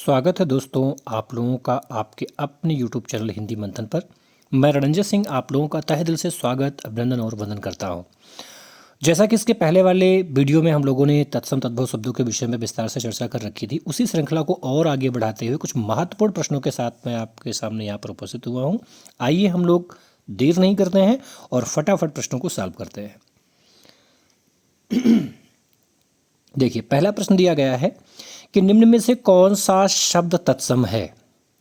स्वागत है दोस्तों आप लोगों का आपके अपने YouTube चैनल हिंदी मंथन पर। मैं रणंजय सिंह आप लोगों का तहे दिल से स्वागत, अभिनंदन और वंदन करता हूं। जैसा कि इसके पहले वाले वीडियो में हम लोगों ने तत्सम तद्भव शब्दों के विषय में विस्तार से चर्चा कर रखी थी, उसी श्रृंखला को और आगे बढ़ाते हुए कुछ महत्वपूर्ण प्रश्नों के साथ मैं आपके सामने यहाँ पर उपस्थित हुआ हूँ। आइए हम लोग देर नहीं करते हैं और फटाफट प्रश्नों को सॉल्व करते हैं। देखिए, पहला प्रश्न दिया गया है कि निम्न में से कौन सा शब्द तत्सम है।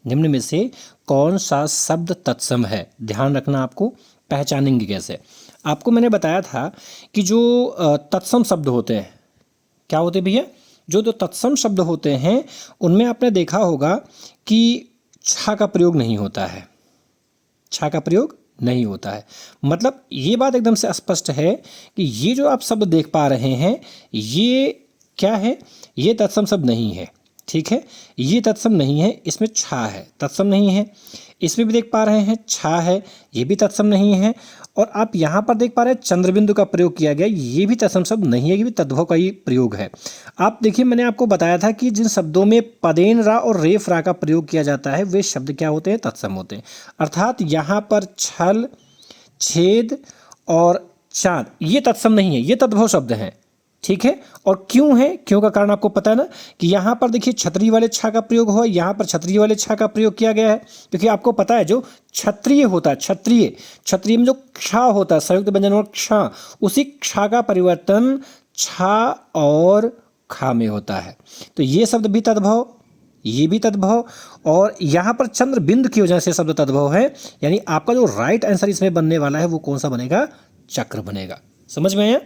निम्न में से कौन सा शब्द तत्सम है, ध्यान रखना, आपको पहचानेंगे कैसे। आपको मैंने बताया था कि जो तत्सम शब्द होते हैं, क्या होते हैं भैया, जो तत्सम शब्द होते हैं उनमें आपने देखा होगा कि छा का प्रयोग नहीं होता है। छा का प्रयोग नहीं होता है, मतलब ये बात एकदम से स्पष्ट है कि ये जो आप शब्द देख पा रहे हैं ये क्या है, ये तत्सम शब्द नहीं है। ठीक है, ये तत्सम नहीं है, इसमें छा है, तत्सम नहीं है। इसमें भी देख पा रहे हैं छा है, ये भी तत्सम नहीं है। और आप यहाँ पर देख पा रहे हैं चंद्रबिंदु का प्रयोग किया गया, ये भी तत्सम शब्द नहीं है, ये भी तद्भव का ही प्रयोग है। आप देखिए, मैंने आपको बताया था कि जिन शब्दों में पदेन रा और रेफ रा का प्रयोग किया जाता है वे शब्द क्या होते हैं, तत्सम होते हैं। अर्थात यहाँ पर छल, छेद और चाँद ये तत्सम नहीं है, ये तद्भव शब्द हैं। ठीक है, और क्यों है, क्यों का कारण आपको पता है ना, कि यहाँ पर देखिए छत्रिय वाले छा का प्रयोग हुआ, यहाँ पर छत्रिय वाले छा का प्रयोग किया गया है। क्योंकि आपको पता है जो क्षत्रिय होता है, क्षत्रिय में जो क्षा होता है, संयुक्त व्यंजन और क्षा, उसी क्षा का परिवर्तन छा और खा में होता है। तो ये शब्द भी तद्भव, ये भी तद्भव, और यहाँ पर चंद्र बिंदु की वजह से शब्द तद्भव है। यानी आपका जो राइट आंसर इसमें बनने वाला है वो कौन सा बनेगा, चक्र बनेगा। समझ में आया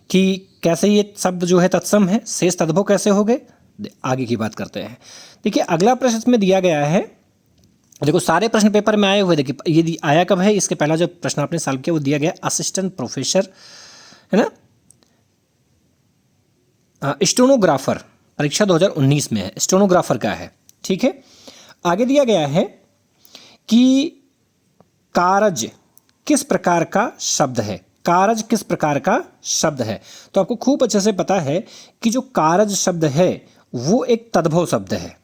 कि कैसे ये शब्द जो है तत्सम है, शेष तद्भव कैसे हो गए। आगे की बात करते हैं। देखिए, अगला प्रश्न इसमें दिया गया है। देखो, सारे प्रश्न पेपर में आए हुए, देखिए ये आया कब है, इसके पहला जो प्रश्न आपने सॉल्व किया वो दिया गया असिस्टेंट प्रोफेसर, है ना, स्टेनोग्राफर, परीक्षा 2019 में है, स्टेनोग्राफर का है। ठीक है, आगे दिया गया है कि कारज किस प्रकार का शब्द है। कारज किस प्रकार का शब्द है, तो आपको खूब अच्छे से पता है कि जो कारज शब्द है वो एक तद्भव शब्द है।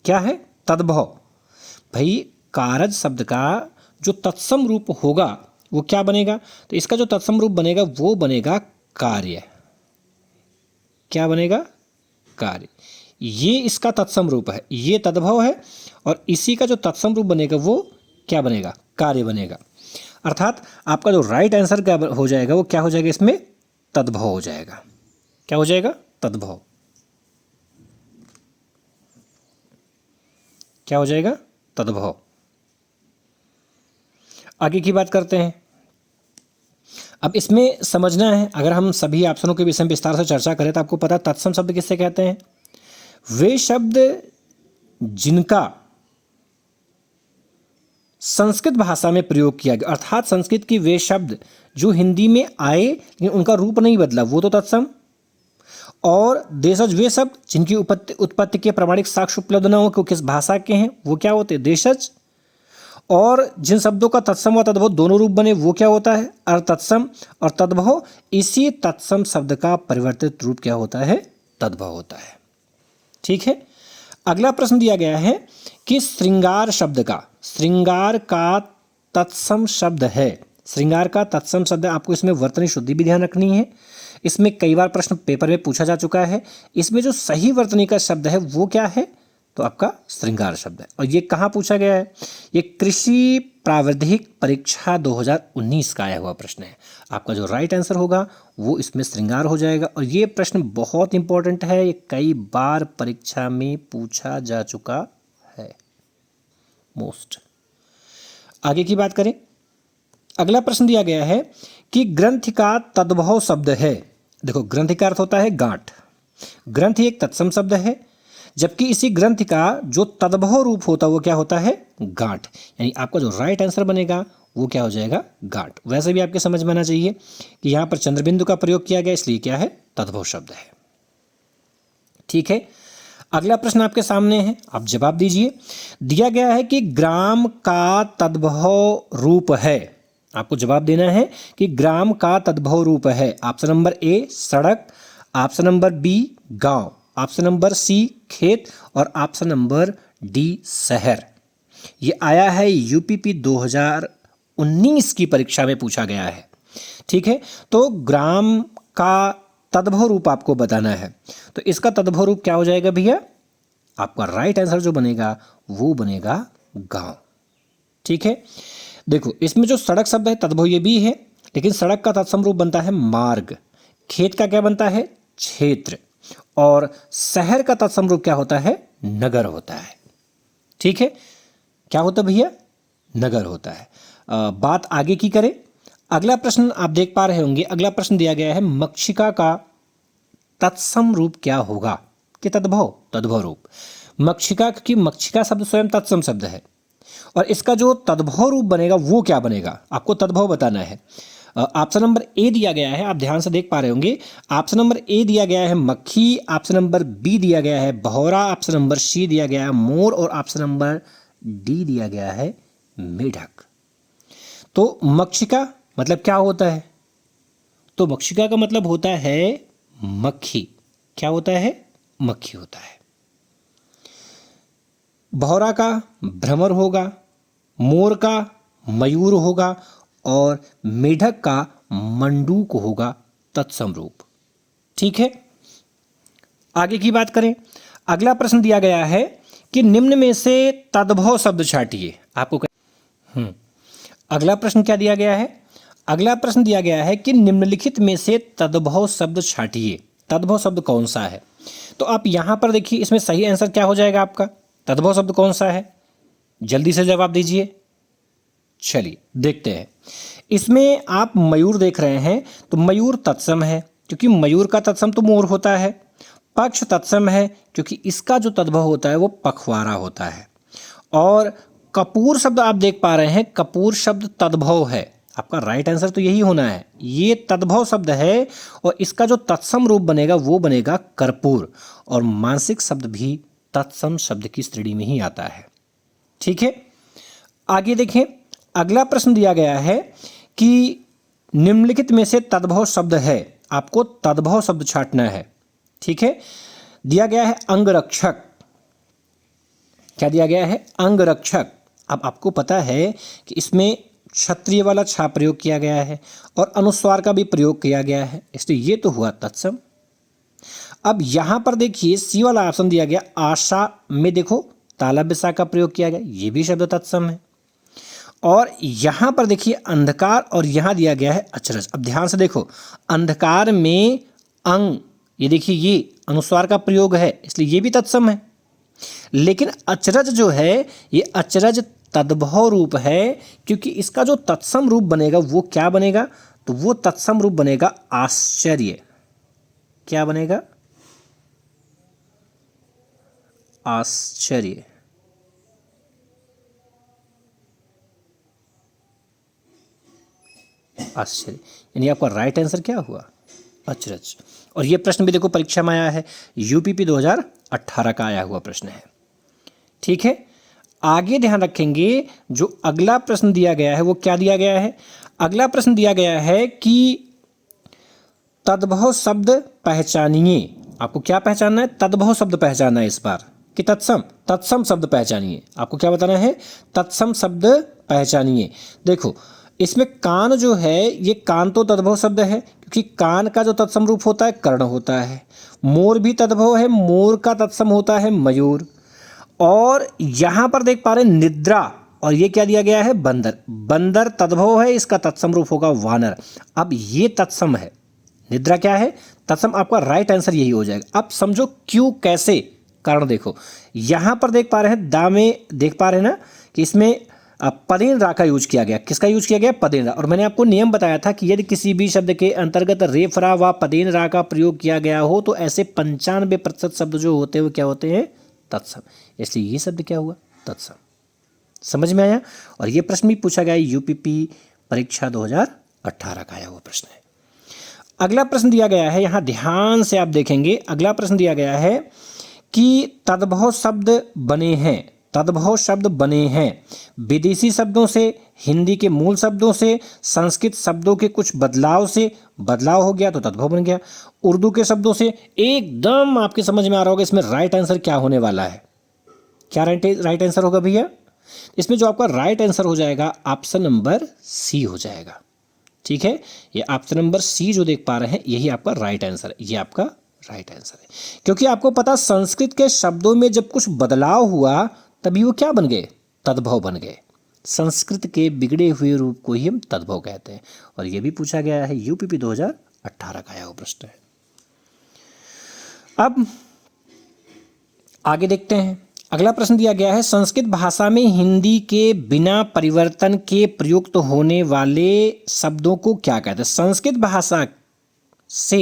क्या है, तद्भव। भाई, कारज शब्द का जो तत्सम रूप होगा वो क्या बनेगा, तो इसका जो तत्सम रूप बनेगा वो बनेगा कार्य। क्या बनेगा, कार्य। ये इसका तत्सम रूप है, ये तद्भव है, और इसी का जो तत्सम रूप बनेगा वो क्या बनेगा, कार्य बनेगा। अर्थात आपका जो राइट आंसर क्या हो जाएगा, वो क्या हो जाएगा, इसमें तद्भव हो जाएगा। क्या हो जाएगा, तद्भव। क्या हो जाएगा, तद्भव। आगे की बात करते हैं। अब इसमें समझना है, अगर हम सभी ऑप्शनों के विषय में विस्तार से चर्चा करें तो आपको पता है तत्सम शब्द किससे कहते हैं, वे शब्द जिनका संस्कृत भाषा में प्रयोग किया गया, अर्थात संस्कृत की वे शब्द जो हिंदी में आए लेकिन उनका रूप नहीं बदला, वो तो तत्सम। और देशज वे शब्द जिनकी उत्पत्ति के प्रमाणिक साक्ष्य उपलब्ध न हो कि किस भाषा के हैं, वो क्या होते हैं, देशज। और जिन शब्दों का तत्सम व तद्भव दोनों रूप बने वो क्या होता है, अतत्सम। और तद्भव, इसी तत्सम शब्द का परिवर्तित रूप क्या होता है, तद्भव होता है। ठीक है, अगला प्रश्न दिया गया है कि श्रृंगार शब्द का, श्रृंगार का तत्सम शब्द है। श्रृंगार का तत्सम शब्द, आपको इसमें वर्तनी शुद्धि भी ध्यान रखनी है। इसमें कई बार प्रश्न पेपर में पूछा जा चुका है। इसमें जो सही वर्तनी का शब्द है वो क्या है, तो आपका श्रृंगार शब्द है। और ये कहाँ पूछा गया है, ये कृषि प्राविधिक परीक्षा 2019 का आया हुआ प्रश्न है। आपका जो राइट आंसर होगा वो इसमें श्रृंगार हो जाएगा। और ये प्रश्न बहुत इंपॉर्टेंट है, ये कई बार परीक्षा में पूछा जा चुका है, मोस्ट। आगे की बात करें, अगला प्रश्न दिया गया है कि ग्रंथ का तद्भव शब्द है। देखो, ग्रंथ का अर्थ होता है गांठ। ग्रंथ एक तत्सम शब्द है, जबकि इसी ग्रंथ का जो तद्भव रूप होता है वो क्या होता है, गांठ। यानी आपका जो राइट आंसर बनेगा वो क्या हो जाएगा, गांठ। वैसे भी आपके समझ में आना चाहिए कि यहाँ पर चंद्रबिंदु का प्रयोग किया गया, इसलिए क्या है, तद्भव शब्द है। ठीक है, अगला प्रश्न आपके सामने है, आप जवाब दीजिए। दिया गया है कि ग्राम का तद्भव रूप है। आपको जवाब देना है कि ग्राम का तद्भव रूप है। ऑप्शन नंबर ए सड़क, ऑप्शन नंबर बी गांव, ऑप्शन नंबर सी खेत और ऑप्शन नंबर डी शहर। ये आया है यूपीपी 2019 की परीक्षा में पूछा गया है। ठीक है, तो ग्राम का तद्भव रूप आपको बताना है, तो इसका तद्भव रूप क्या हो जाएगा भैया? आपका राइट आंसर जो बनेगा वो बनेगा गांव। ठीक है, देखो इसमें जो सड़क शब्द है तद्भव ये भी है, लेकिन सड़क का तत्सम रूप बनता है मार्ग, खेत का क्या बनता है? क्षेत्र, और शहर का तत्सम रूप क्या होता है? नगर होता है। ठीक है, क्या होता है भैया? नगर होता है। बात आगे की करें, अगला प्रश्न आप देख पा रहे होंगे, अगला प्रश्न दिया गया है मक्षिका का तत्सम रूप क्या होगा? कि तद्भव रूप। मक्षिका की मक्षिका शब्द स्वयं तत्सम शब्द है, और इसका जो तद्भव रूप बनेगा वो क्या बनेगा? आपको तद्भव बताना है। ऑप्शन नंबर ए दिया गया है, आप ध्यान से देख पा रहे होंगे। ऑप्शन नंबर ए दिया गया है मक्खी, ऑप्शन नंबर बी दिया गया है भौरा, ऑप्शन नंबर सी दिया गया है मोर, और ऑप्शन नंबर डी दिया गया है मेढक। तो मक्षिका मतलब क्या होता है? तो मक्षिका का मतलब होता है मक्खी। क्या होता है? मक्खी होता है। भौरा का भ्रमर होगा, मोर का मयूर होगा, और मेढक का मंडूक होगा तत्सम रूप। ठीक है, आगे की बात करें, अगला प्रश्न दिया गया है कि निम्न में से तद्भव शब्द छांटिए। आपको अगला प्रश्न क्या दिया गया है? अगला प्रश्न दिया गया है कि निम्नलिखित में से तद्भव शब्द छांटिए। तद्भव शब्द कौन सा है? तो आप यहां पर देखिए, इसमें सही आंसर क्या हो जाएगा आपका? तद्भव शब्द कौन सा है? जल्दी से जवाब दीजिए। चलिए देखते हैं। इसमें आप मयूर देख रहे हैं, तो मयूर तत्सम है, क्योंकि मयूर का तत्सम तो मोर होता है। पक्ष तत्सम है, क्योंकि इसका जो तद्भव होता है वो पखवाड़ा होता है। और कपूर शब्द आप देख पा रहे हैं, कपूर शब्द तद्भव है। आपका राइट आंसर तो यही होना है, ये तद्भव शब्द है, और इसका जो तत्सम रूप बनेगा वो बनेगा कर्पूर, और मानसिक शब्द भी तत्सम शब्द की श्रेणी में ही आता है। ठीक है, आगे देखें, अगला प्रश्न दिया गया है कि निम्नलिखित में से तद्भव शब्द है, आपको तद्भव शब्द छांटना है। ठीक है, दिया गया है अंगरक्षक। क्या दिया गया है? अंगरक्षक। अब आपको पता है कि इसमें क्षत्रिय वाला छा प्रयोग किया गया है और अनुस्वार का भी प्रयोग किया गया है, इसलिए ये तो हुआ तत्सम। अब यहां पर देखिए सी वाला ऑप्शन दिया गया, आशा में देखो ताला बिसा का प्रयोग किया गया, ये भी शब्द तत्सम है। और यहां पर देखिए अंधकार, और यहां दिया गया है अचरज। अब ध्यान से देखो, अंधकार में अंग, ये देखिए ये अनुस्वार का प्रयोग है, इसलिए ये भी तत्सम है। लेकिन अचरज जो है, ये अचरज तद्भव रूप है, क्योंकि इसका जो तत्सम रूप बनेगा वो क्या बनेगा? तो वो तत्सम रूप बनेगा आश्चर्य। क्या बनेगा? आश्चर्य। आश्चर्य, यानी आपका राइट आंसर क्या हुआ? अचरज। और ये प्रश्न भी देखो परीक्षा में आया है, यूपीपी 2018 का आया हुआ प्रश्न है। ठीक है, आगे ध्यान रखेंगे, जो अगला प्रश्न दिया गया है वो क्या दिया गया है? अगला प्रश्न दिया गया है कि तद्भव शब्द पहचानिए। आपको क्या पहचानना है? तद्भव शब्द पहचानना है इस बार, कि तत्सम शब्द पहचानिए। आपको क्या बताना है? तत्सम शब्द पहचानिए। देखो इसमें कान जो है, ये कान तो तद्भव शब्द है, क्योंकि कान का जो तत्सम रूप होता है कर्ण होता है। मोर भी तद्भव है, मोर का तत्सम होता है मयूर। और यहां पर देख पा रहे हैं निद्रा, और ये क्या दिया गया है? बंदर। बंदर तद्भव है, इसका तत्सम रूप होगा वानर। अब ये तत्सम है, निद्रा क्या है? तत्सम। आपका राइट आंसर यही हो जाएगा। अब समझो क्यों, कैसे, कारण देखो। यहां पर देख पा रहे हैं दा में, देख पा रहे हैं ना कि इसमें पदेन रा का यूज किया गया। किसका यूज किया गया? पदेन रा। और मैंने आपको नियम बताया था कि यदि किसी भी शब्द के अंतर्गत रेफ रा व पदेन रा का प्रयोग किया गया हो तो ऐसे 95% शब्द जो होते हैं वो क्या होते हैं? तत्सम। इसलिए ये शब्द क्या हुआ? तत्सम। समझ में आया? और ये प्रश्न भी पूछा गया यूपीपी परीक्षा 2018 का आया हुआ प्रश्न है। अगला प्रश्न दिया गया है, यहां ध्यान से आप देखेंगे, अगला प्रश्न दिया गया है कि तद्भव शब्द बने हैं। तद्भव शब्द बने हैं विदेशी शब्दों से, हिंदी के मूल शब्दों से, संस्कृत शब्दों के कुछ बदलाव से, बदलाव हो गया तो तद्भव बन गया, उर्दू के शब्दों से। एकदम आपके समझ में आ रहा होगा इसमें राइट आंसर क्या होने वाला है। क्या राइट आंसर होगा भैया? इसमें जो आपका राइट आंसर हो जाएगा ऑप्शन नंबर सी हो जाएगा। ठीक है, ये ऑप्शन नंबर सी जो देख पा रहे हैं यही आपका राइट आंसर है, ये आपका राइट आंसर है। क्योंकि आपको पता संस्कृत के शब्दों में जब कुछ बदलाव हुआ तभी वो क्या बन गए? तद्भव बन गए। संस्कृत के बिगड़े हुए रूप को ही हम तद्भव कहते हैं। और ये भी पूछा गया है, यूपीपी 2018 का आया हुआ प्रश्न है। अब आगे देखते हैं, अगला प्रश्न दिया गया है, संस्कृत भाषा में हिंदी के बिना परिवर्तन के प्रयुक्त होने वाले शब्दों को क्या कहते हैं? संस्कृत भाषा से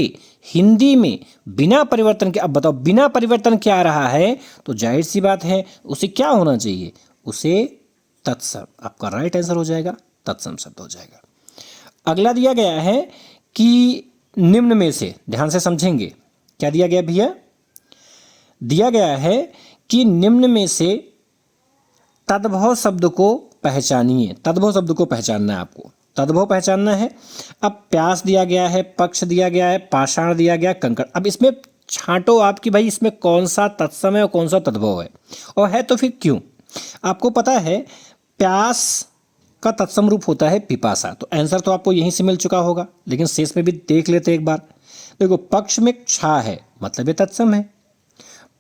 हिंदी में बिना परिवर्तन के, अब बताओ बिना परिवर्तन क्या आ रहा है? तो जाहिर सी बात है उसे क्या होना चाहिए? उसे तत्सम, आपका राइट आंसर हो जाएगा, तत्सम शब्द हो जाएगा। अगला दिया गया है कि निम्न में से, ध्यान से समझेंगे, क्या दिया गया भैया? दिया गया है कि निम्न में से तद्भव शब्द को पहचानिए। तद्भव शब्द को पहचानना है आपको, तद्भव पहचानना है। अब प्यास दिया गया है, पक्ष दिया गया है, पाषाण दिया गया, कंकड़। अब इसमें छांटो आप कि भाई इसमें कौन सा तत्सम है और कौन सा तद्भव है, और है तो फिर क्यों? आपको पता है प्यास का तत्सम रूप होता है पिपासा, तो आंसर तो आपको यहीं से मिल चुका होगा, लेकिन शेष में भी देख लेते एक बार। देखो पक्ष में छा है मतलब ये तत्सम है,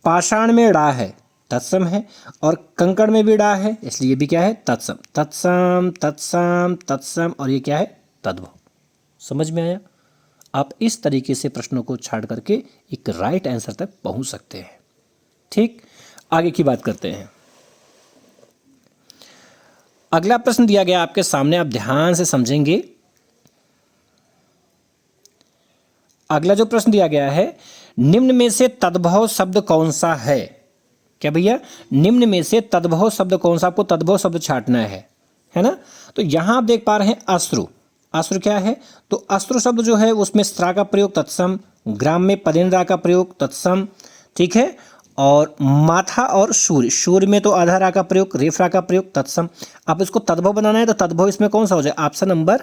पाषाण में ड़ा है तत्सम है, और कंकड़ में भी ड़ा है इसलिए भी क्या है? तत्सम। तत्सम तत्सम तत्सम, और ये क्या है? तद्भव। समझ में आया? आप इस तरीके से प्रश्नों को छाड़ करके एक राइट आंसर तक पहुंच सकते हैं। ठीक, आगे की बात करते हैं। अगला प्रश्न दिया गया आपके सामने, आप ध्यान से समझेंगे। अगला जो प्रश्न दिया गया है, निम्न में से तद्भव शब्द कौन सा है? क्या भैया? निम्न में से तद्भव शब्द कौन सा? आपको तद्भव शब्द छांटना है ना? तो यहां आप देख पा रहे हैं अश्रु। अश्रु क्या है? तो अश्रु शब्द जो है उसमें स्त्रा का प्रयोग तत्सम, ग्राम में पदेन्द्रा का प्रयोग तत्सम, ठीक है, और माथा और सूर्य, सूर्य में तो आधा रा का प्रयोग, रेफरा का प्रयोग तत्सम। आप इसको तद्भव बनाना है तो तद्भव इसमें कौन सा हो जाए? ऑप्शन नंबर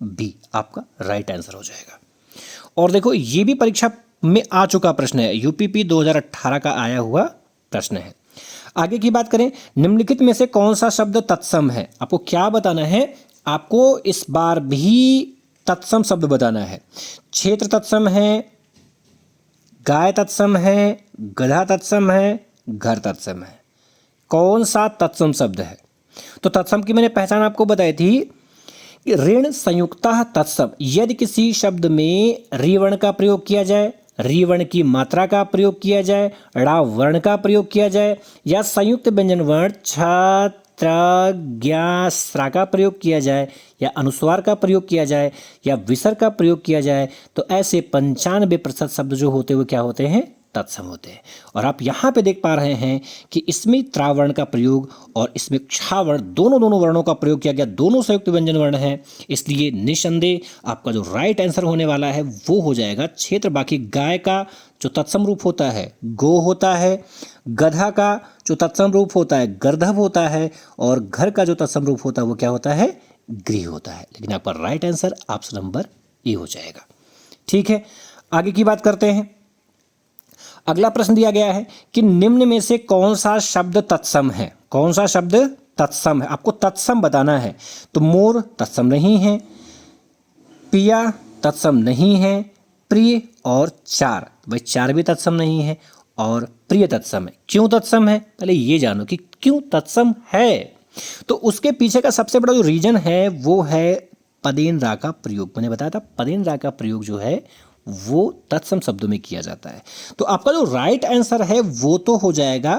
बी आपका राइट आंसर हो जाएगा। और देखो ये भी परीक्षा में आ चुका प्रश्न है, यूपीपी 2018 का आया हुआ प्रश्न है। आगे की बात करें, निम्नलिखित में से कौन सा शब्द तत्सम है? आपको क्या बताना है? आपको इस बार भी तत्सम शब्द बताना है। क्षेत्र तत्सम है, गाय तत्सम है, गधा तत्सम है, घर तत्सम है। कौन सा तत्सम शब्द है? तो तत्सम की मैंने पहचान आपको बताई थी, ऋण संयुक्तः तत्सम। यदि किसी शब्द में ऋ वर्ण का प्रयोग किया जाए, ऋ वर्ण की मात्रा का प्रयोग किया जाए, ड़ा वर्ण का प्रयोग किया जाए, या संयुक्त व्यंजन वर्ण छ त्र ज्ञा स्रा का प्रयोग किया जाए, या अनुस्वार का प्रयोग किया जाए, या विसर्ग का प्रयोग किया जाए, तो ऐसे 95% शब्द जो होते हैं वो क्या होते हैं? तत्सम होते हैं। और आप यहाँ पे देख पा रहे हैं कि इसमें त्रावर्ण का प्रयोग और इसमें क्षावर्ण, दोनों वर्णों का प्रयोग किया गया, दोनों संयुक्त व्यंजन वर्ण हैं, इसलिए निसंदेह आपका जो राइट आंसर होने वाला है वो हो जाएगा क्षेत्र। बाकी गाय का जो तत्सम रूप होता है गो होता है, गधा का जो तत्सम रूप होता है गर्दभ होता है, और घर का जो तत्सम रूप होता है वो क्या होता है? गृह होता है। लेकिन आपका right answer option number A हो जाएगा। ठीक है, आगे की बात करते हैं। अगला प्रश्न दिया गया है कि निम्न में से कौन सा शब्द तत्सम है? कौन सा शब्द तत्सम है? आपको तत्सम बताना है। तो मोर तत्सम नहीं है, पिया तत्सम नहीं है, प्रिय और चार, भाई चार भी तत्सम नहीं है, और प्रिय तत्सम है। क्यों तत्सम है? पहले ये जानो कि क्यों तत्सम है। तो उसके पीछे का सबसे बड़ा जो रीजन है वो है पदेन रा का प्रयोग। मैंने बताया था पदेन रा का प्रयोग जो है वो तत्सम शब्दों में किया जाता है। तो आपका जो राइट आंसर है वो तो हो जाएगा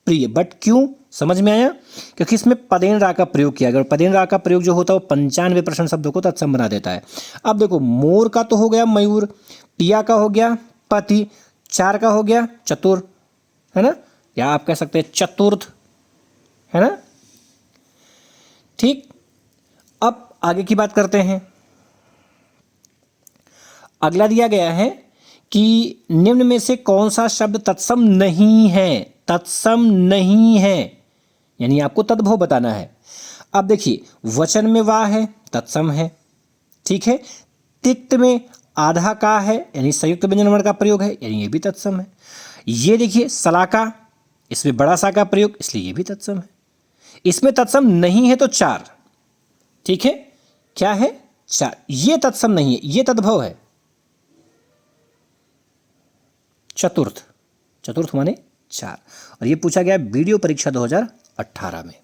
प्रिय। बट क्यों? समझ में आया? क्योंकि इसमें पदेन रा का प्रयोग किया गया, और पदेन रा का प्रयोग जो होता है वो 95% शब्दों को तत्सम बना देता है। अब देखो मोर का तो हो गया मयूर, पिया का हो गया पति, चार का हो गया चतुर, है ना, या आप कह सकते हैं चतुर्थ, है ना। ठीक, अब आगे की बात करते हैं। अगला दिया गया है कि निम्न में से कौन सा शब्द तत्सम नहीं है? तत्सम नहीं है, यानी आपको तद्भव बताना है। अब देखिए वचन में वा है, तत्सम है, ठीक है। तिक्त में आधा का है, यानी संयुक्त व्यंजन वर्ण का प्रयोग है, यानी ये भी तत्सम है। ये देखिए सलाका, इसमें बड़ा सा का प्रयोग, इसलिए ये भी तत्सम है। इसमें तत्सम नहीं है तो चार, ठीक है, क्या है, चार। ये तत्सम नहीं है, ये तद्भव है। चतुर्थ, चतुर्थ माने चार, और ये पूछा गया वीडियो परीक्षा 2018 में।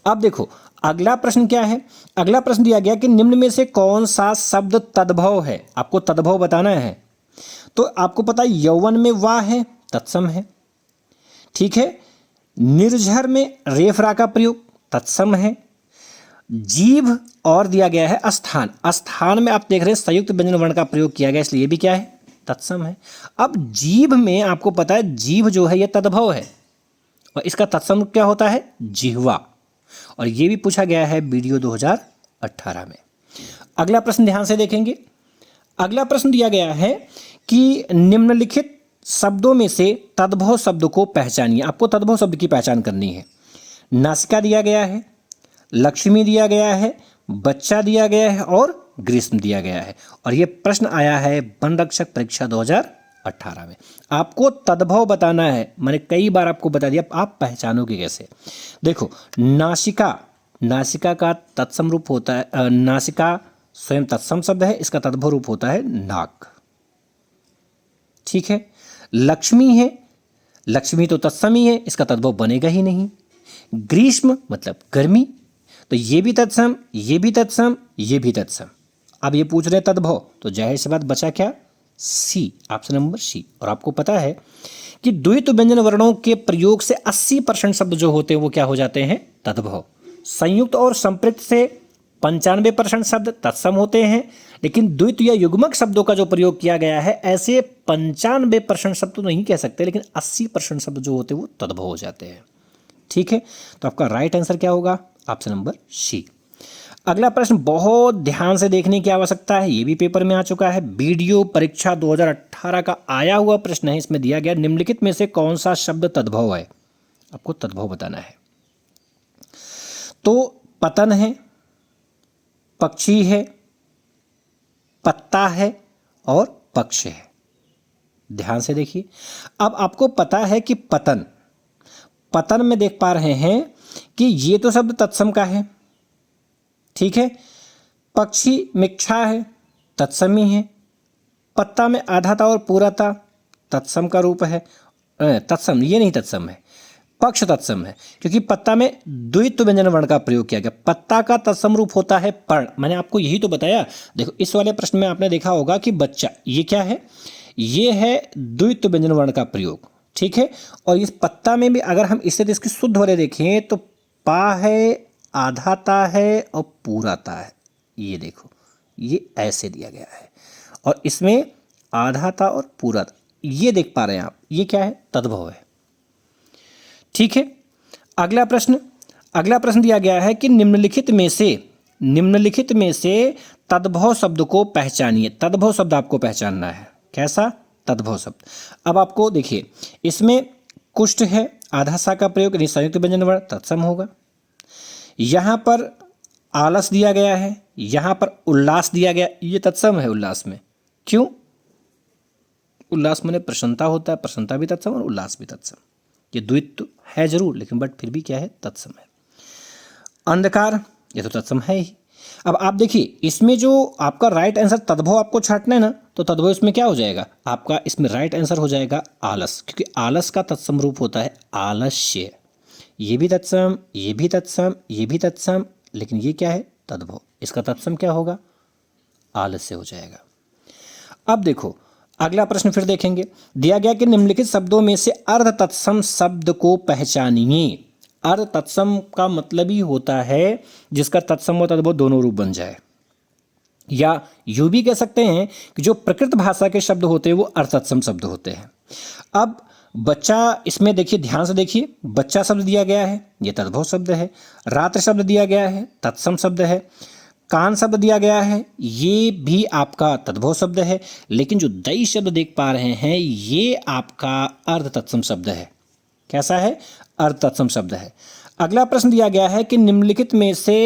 अब देखो अगला प्रश्न क्या है। अगला प्रश्न दिया गया कि निम्न में से कौन सा शब्द तद्भव है, आपको तद्भव बताना है। तो आपको पता है यौवन में वा है, तत्सम है, ठीक है। निर्झर में रेफरा का प्रयोग, तत्सम है। जीभ और दिया गया है स्थान, स्थान में आप देख रहे हैं संयुक्त व्यंजन वर्ण का प्रयोग किया गया, इसलिए ये भी क्या है, तत्सम है। अब जीभ में आपको पता है जीभ जो है यह तद्भव है, और इसका तत्सम क्या होता है, जिह्वा, और ये भी पूछा गया है वीडियो 2018 में। अगला प्रश्न ध्यान से देखेंगे। अगला प्रश्न दिया गया है कि निम्नलिखित शब्दों में से तद्भव शब्द को पहचानिए। आपको तद्भव शब्द की पहचान करनी है। नासिका दिया गया है, लक्ष्मी दिया गया है, बच्चा दिया गया है और ग्रीष्म दिया गया है, और ये प्रश्न आया है वन रक्षक परीक्षा 2018 में। आपको तद्भव बताना है, मैंने कई बार आपको बता दिया, आप पहचानोगे कैसे। देखो नासिका, नासिका का तत्सम रूप होता है, नासिका स्वयं तत्सम शब्द है, इसका तद्भव रूप होता है नाक, ठीक है। लक्ष्मी है, लक्ष्मी तो तत्सम ही है, इसका तद्भव बनेगा ही नहीं। ग्रीष्म मतलब गर्मी, तो ये भी तत्सम, ये भी तत्सम, ये भी तत्सम। अब ये पूछ रहे हैं तद्भव, तो जाहिर सी बात बचा क्या, सी, ऑप्शन नंबर सी। और आपको पता है कि द्वित व्यंजन वर्णों के प्रयोग से 80% शब्द जो होते हैं वो क्या हो जाते हैं, तद्भव। संयुक्त और संपृक्त से 95% शब्द तत्सम होते हैं, लेकिन द्वित या युग्मक शब्दों का जो प्रयोग किया गया है ऐसे 95% शब्द तो नहीं कह सकते, लेकिन 80% शब्द जो होते हैं वो तद्भव हो जाते हैं, ठीक है। तो आपका राइट आंसर क्या होगा, ऑप्शन नंबर सी। अगला प्रश्न बहुत ध्यान से देखने की आवश्यकता है, ये भी पेपर में आ चुका है, वीडियो परीक्षा 2018 का आया हुआ प्रश्न है। इसमें दिया गया निम्नलिखित में से कौन सा शब्द तद्भव है, आपको तद्भव बताना है। तो पतन है, पक्षी है, पत्ता है और पक्ष है। ध्यान से देखिए। अब आपको पता है कि पतन, पतन में देख पा रहे हैं कि ये तो शब्द तत्सम का है, ठीक है। पक्षी मिक्षा है, तत्समी है। पत्ता में आधाता और पूराता, तत्सम का रूप है, तत्सम, ये नहीं तत्सम है, पक्ष तत्सम है, क्योंकि पत्ता में द्वित व्यंजन वर्ण का प्रयोग किया गया। पत्ता का तत्सम रूप होता है पर्ण, मैंने आपको यही तो बताया। देखो इस वाले प्रश्न में आपने देखा होगा कि बच्चा, ये क्या है, ये है द्वित व्यंजन वर्ण का प्रयोग, ठीक है। और इस पत्ता में भी अगर हम इसे इसके शुद्ध वाले देखें तो पा है, आधाता है और पूराता है। ये देखो ये ऐसे दिया गया है, और इसमें आधाता और पूराता, ये देख पा रहे हैं आप, ये क्या है, तद्भव है, ठीक है। अगला प्रश्न दिया गया है कि निम्नलिखित में से तद्भव शब्द को पहचानिए। तद्भव शब्द आपको पहचानना है, कैसा, तद्भव शब्द। अब आपको देखिए इसमें कुष्ठ है, आधा सा का प्रयोग, यानी संयुक्त व्यंजन वर्ण, तत्सम होगा। यहाँ पर आलस दिया गया है, यहाँ पर उल्लास दिया गया, ये तत्सम है उल्लास में। क्यों, उल्लास माने प्रसन्नता होता है, प्रसन्नता भी तत्सम और उल्लास भी तत्सम। ये द्वित है जरूर, लेकिन बट फिर भी क्या है, तत्सम है। अंधकार, ये तो तत्सम है ही। अब आप देखिए इसमें जो आपका राइट आंसर तद्भव आपको छांटना है ना, तो तद्भव इसमें क्या हो जाएगा, आपका इसमें राइट आंसर हो जाएगा आलस, क्योंकि आलस का तत्सम रूप होता है आलस्य। ये भी तत्सम, ये भी तत्सम, ये भी तत्सम, लेकिन ये क्या है, तद्भव। इसका तत्सम क्या होगा, आलस्य हो जाएगा। अब देखो अगला प्रश्न फिर देखेंगे। दिया गया कि निम्नलिखित शब्दों में से अर्ध तत्सम शब्द को पहचानिए। अर्ध तत्सम का मतलब ही होता है जिसका तत्सम और तद्भव दोनों रूप बन जाए, या यूं भी कह सकते हैं कि जो प्रकृत भाषा के शब्द होते हैं वो अर्ध तत्सम शब्द होते हैं। अब बच्चा, इसमें देखिए ध्यान से देखिए, बच्चा शब्द दिया गया है, ये तद्भव शब्द है। रात्र शब्द दिया गया है, तत्सम शब्द है। कान शब्द दिया गया है, ये भी आपका तद्भव शब्द है। लेकिन जो दई शब्द देख पा रहे हैं ये आपका अर्ध तत्सम शब्द है। कैसा है? अर्ध तत्सम शब्द है। अगला प्रश्न दिया गया है कि निम्नलिखित में से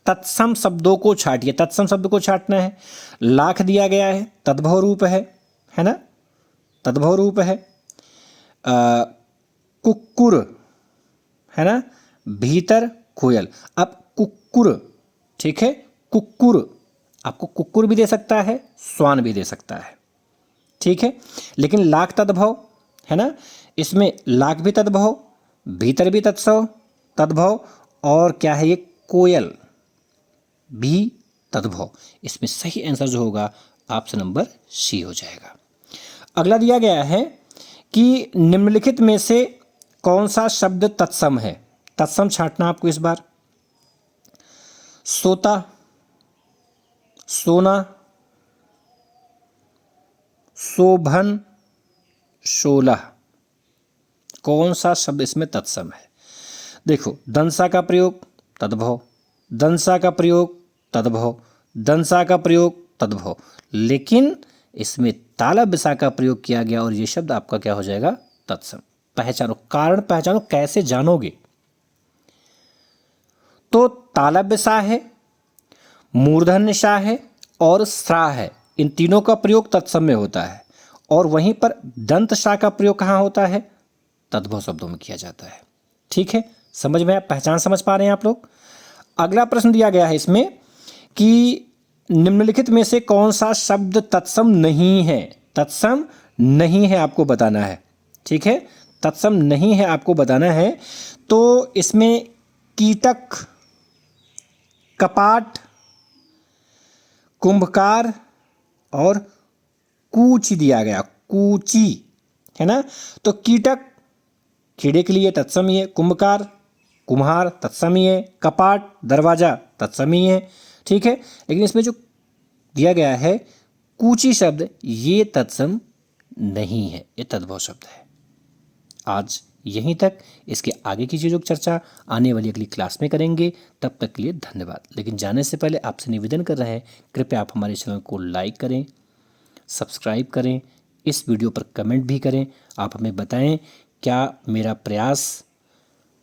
तत्सम शब्दों को छांटिए। तत्सम शब्द को छांटना है। लाख दिया गया है, तद्भव रूप है ना, तद्भव रूप है। कुक्कुर है ना, भीतर कोयल। अब कुक्कुर, ठीक है, कुक्कुर आपको कुक्कुर भी दे सकता है, स्वान भी दे सकता है, ठीक है। लेकिन लाख तद्भव है ना, इसमें लाख भी तद्भव, भीतर भी तद्भव और क्या है ये, कोयल भी तद्भव। इसमें सही आंसर जो होगा ऑप्शन नंबर सी हो जाएगा। अगला दिया गया है कि निम्नलिखित में से कौन सा शब्द तत्सम है। तत्सम छांटना आपको इस बार। सोता, सोना, शोभन, शोलह, कौन सा शब्द इसमें तत्सम है? देखो, दंसा का प्रयोग तद्भव, दंसा का प्रयोग तद्भव, दंसा का प्रयोग तद्भव, लेकिन इसमें ताला बिसा का प्रयोग किया गया और ये शब्द आपका क्या हो जाएगा? तत्सम। पहचानो, कारण पहचानो, कैसे जानोगे? तो ताला बिसा है, मूर्धन्य सा है और स्रा है, इन तीनों का प्रयोग तत्सम में होता है। और वहीं पर दंत सा का प्रयोग कहाँ होता है? तद्भव शब्दों में किया जाता है। ठीक है, समझ में, पहचान समझ पा रहे हैं आप लोग? अगला प्रश्न दिया गया है इसमें कि निम्नलिखित में से कौन सा शब्द तत्सम नहीं है। तत्सम नहीं है आपको बताना है, ठीक है, तत्सम नहीं है आपको बताना है। तो इसमें कीटक, कपाट, कुंभकार और कूची दिया गया, कूची है ना। तो कीटक कीड़े के लिए तत्सम ही है, कुंभकार कुम्हार तत्सम ही है, कपाट दरवाजा तत्सम ही है, ठीक है। लेकिन इसमें जो दिया गया है कूची शब्द, ये तत्सम नहीं है, ये तद्भव शब्द है। आज यहीं तक, इसके आगे की चीज़ों की चर्चा आने वाली अगली क्लास में करेंगे। तब तक के लिए धन्यवाद। लेकिन जाने से पहले आपसे निवेदन कर रहे हैं, कृपया आप हमारे चैनल को लाइक करें, सब्सक्राइब करें, इस वीडियो पर कमेंट भी करें। आप हमें बताएं क्या मेरा प्रयास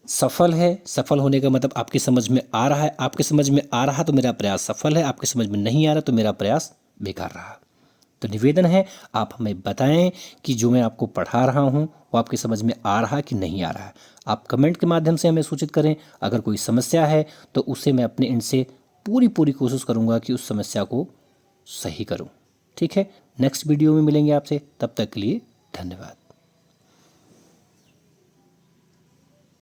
सफल है। सफल होने का मतलब आपकी समझ में आ रहा है, आपके समझ में आ रहा तो मेरा प्रयास सफल है, आपके समझ में नहीं आ रहा तो मेरा प्रयास बेकार रहा। तो निवेदन है आप हमें बताएं कि जो मैं आपको पढ़ा रहा हूं वो आपकी समझ में आ रहा कि नहीं आ रहा है। आप कमेंट के माध्यम से हमें सूचित करें। अगर कोई समस्या है तो उसे मैं अपने एंड से पूरी कोशिश करूंगा कि उस समस्या को सही करूं। ठीक है, नेक्स्ट वीडियो में मिलेंगे आपसे, तब तक के लिए धन्यवाद।